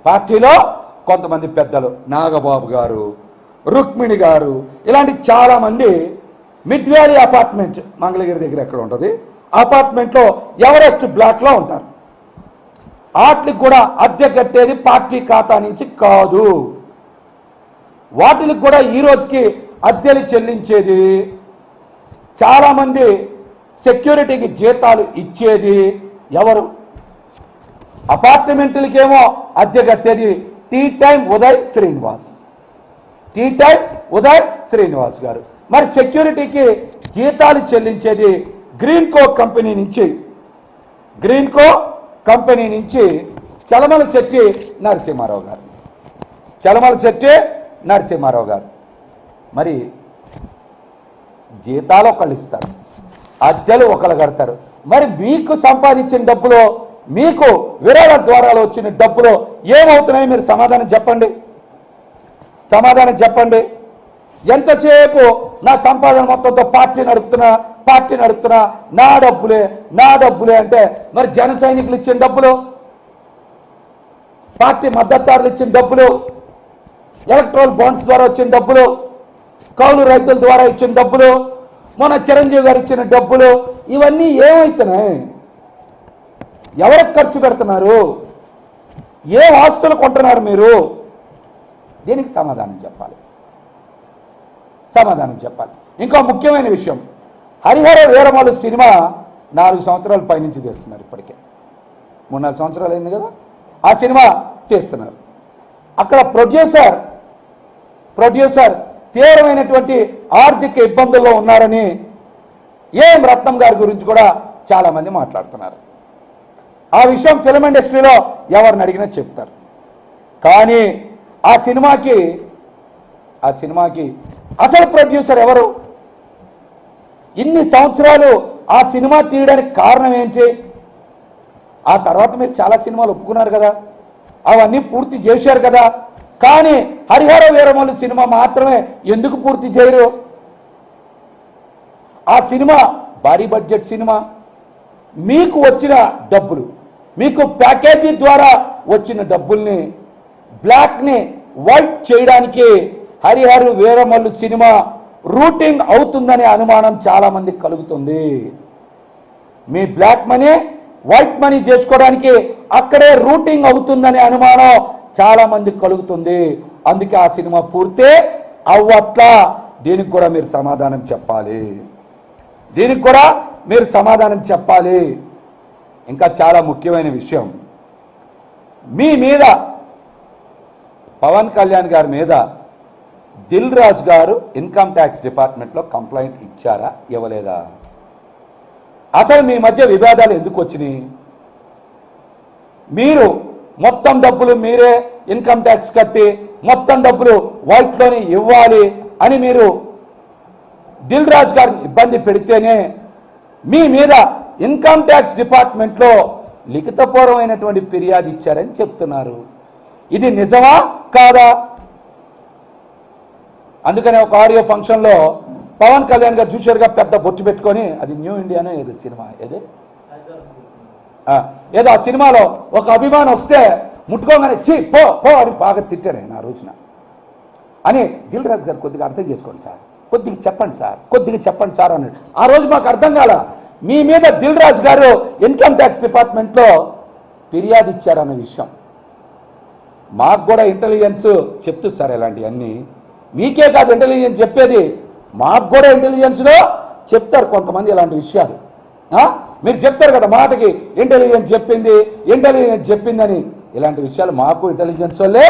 పార్టీలో కొంతమంది పెద్దలు, నాగబాబు గారు, రుక్మిణి గారు, ఇలాంటి చాలామంది మిడ్ వ్యాలీ అపార్ట్మెంట్ మంగళగిరి దగ్గర ఎక్కడ ఉంటుంది, అపార్ట్మెంట్లో ఎవరెస్ట్ బ్లాక్లో ఉంటారు. వాటికి కూడా అద్దె కట్టేది పార్టీ ఖాతా నుంచి కాదు. వాటికి కూడా ఈ రోజుకి అద్దెలు చెల్లించేది, చాలామంది సెక్యూరిటీకి జీతాలు ఇచ్చేది ఎవరు? అపార్ట్మెంట్లకేమో అద్దె కట్టేది tea time Uday Srinivas, tea time Uday Srinivas గారు. మరి సెక్యూరిటీకి జీతాలు చెల్లించేది గ్రీన్కో కంపెనీ నుంచి, గ్రీన్కో కంపెనీ నుంచి చలమల శెట్టి నరసింహారావు గారు, చలమల శెట్టి నరసింహారావు గారు. మరి జీతాలు ఒకళ్ళు ఇస్తారు, అద్దెలు ఒకళ్ళు కడతారు. మరి మీకు సంపాదించిన డబ్బులో, మీకు విరాళ ద్వారాలు వచ్చిన డబ్బులో ఏమవుతున్నాయి? మీరు సమాధానం చెప్పండి, సమాధానం చెప్పండి. ఎంతసేపు నా సంపాదన మొత్తంతో పార్టీ నడుపుతున్నా, నా డబ్బులే అంటే మరి జన సైనికులు ఇచ్చిన డబ్బులు, పార్టీ మద్దతుదారులు ఇచ్చిన డబ్బులు, ఎలక్ట్రల్ బాండ్స్ ద్వారా వచ్చిన డబ్బులు, కౌలు రైతుల ద్వారా ఇచ్చిన డబ్బులు, మొన్న చిరంజీవి గారు ఇచ్చిన డబ్బులు, ఇవన్నీ ఏమవుతున్నాయి? ఎవరికి ఖర్చు పెడుతున్నారు? ఏ ఆస్తులు కొంటున్నారు మీరు? దీనికి సమాధానం చెప్పాలి, సమాధానం చెప్పాలి. ఇంకో ముఖ్యమైన విషయం, హరిహర వీరమల్లు సినిమా 4 సంవత్సరాల పైనుంచి తీస్తున్నారు. ఇప్పటికే 3-4 సంవత్సరాలు అయింది కదా ఆ సినిమా తీస్తున్నారు. అక్కడ ప్రొడ్యూసర్ తీవ్రమైనటువంటి ఆర్థిక ఇబ్బందుల్లో ఉన్నారని ఏం రత్నం గారి గురించి కూడా చాలామంది మాట్లాడుతున్నారు. ఆ విషయం ఫిల్మ్ ఇండస్ట్రీలో ఎవరిని అడిగినా చెప్తారు. కానీ ఆ సినిమాకి అసలు ప్రొడ్యూసర్ ఎవరు? ఇన్ని సంవత్సరాలు ఆ సినిమా తీయడానికి కారణం ఏంటి? ఆ తర్వాత మీరు చాలా సినిమాలు ఒప్పుకున్నారు కదా, అవన్నీ పూర్తి చేశారు కదా. కానీ హరిహర వీరమల్లు సినిమా మాత్రమే ఎందుకు పూర్తి చేయరు? ఆ సినిమా భారీ బడ్జెట్ సినిమా. మీకు వచ్చిన డబ్బులు, మీకు ప్యాకేజీ ద్వారా వచ్చిన డబ్బుల్ని, బ్లాక్ని వైట్ చేయడానికి హరిహర వీరమల్లు సినిమా రూటింగ్ అవుతుందనే అనుమానం చాలామందికి కలుగుతుంది. మీ బ్లాక్ మనీ వైట్ మనీ చేసుకోవడానికి అక్కడే రూటింగ్ అవుతుందనే అనుమానం చాలామందికి కలుగుతుంది. అందుకే ఆ సినిమా పూర్తి అవ్వట్లా. దీనికి కూడా మీరు సమాధానం చెప్పాలి, దీనికి కూడా మీరు సమాధానం చెప్పాలి. ఇంకా చాలా ముఖ్యమైన విషయం, మీ మీద పవన్ కళ్యాణ్ గారి మీద దిల్ రాజు గారు ఇన్కమ్ ట్యాక్స్ డిపార్ట్మెంట్లో కంప్లైంట్ ఇచ్చారా, ఇవ్వలేదా? అసలు మీ మధ్య వివాదాలు ఎందుకు వచ్చినాయి? మీరు మొత్తం డబ్బులు మీరే ఇన్కమ్ ట్యాక్స్ కట్టి మొత్తం డబ్బులు వైట్లోనే ఇవ్వాలి అని మీరు దిల్ రాజు గారిని ఇబ్బంది పెడితేనే మీ మీద ఇన్కమ్ ట్యాక్స్ డిపార్ట్మెంట్లో లిఖితపూర్వమైనటువంటి ఫిర్యాదు ఇచ్చారని చెప్తున్నారు. ఇది నిజమా కాదా? అందుకనే ఒక ఆడియో ఫంక్షన్లో పవన్ కళ్యాణ్ గారు చూశారుగా, పెద్ద బొట్టు పెట్టుకొని, అది న్యూ ఇండియానో ఏదో సినిమా ఏదో ఆ సినిమాలో ఒక అభిమానం వస్తే ముట్టుకోగానే చీ పో పో అని బాగా తిట్టాడు ఆయన ఆ రోజున. అని దిల్ రాజు గారు కొద్దిగా అర్థం చేసుకోండి సార్, కొద్దిగా చెప్పండి సార్ అన్నాడు. ఆ రోజు మాకు అర్థం కాల, మీ మీద దిల్ రాజు గారు ఇన్కమ్ ట్యాక్స్ డిపార్ట్మెంట్లో ఫిర్యాదు ఇచ్చారన్న విషయం. మాకు కూడా ఇంటెలిజెన్స్ చెప్తుంది సార్ ఇలాంటివన్నీ. మీకే కాదు ఇంటెలిజెన్స్ చెప్పేది, మాకు కూడా ఇంటెలిజెన్స్లో చెప్తారు కొంతమంది ఇలాంటి విషయాలు. మీరు చెప్తారు కదా మాటకి ఇంటెలిజెన్స్ చెప్పిందని, ఇలాంటి విషయాలు మాకు ఇంటెలిజెన్స్ వాళ్ళే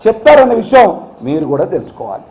చెప్తారన్న విషయం మీరు కూడా తెలుసుకోవాలి.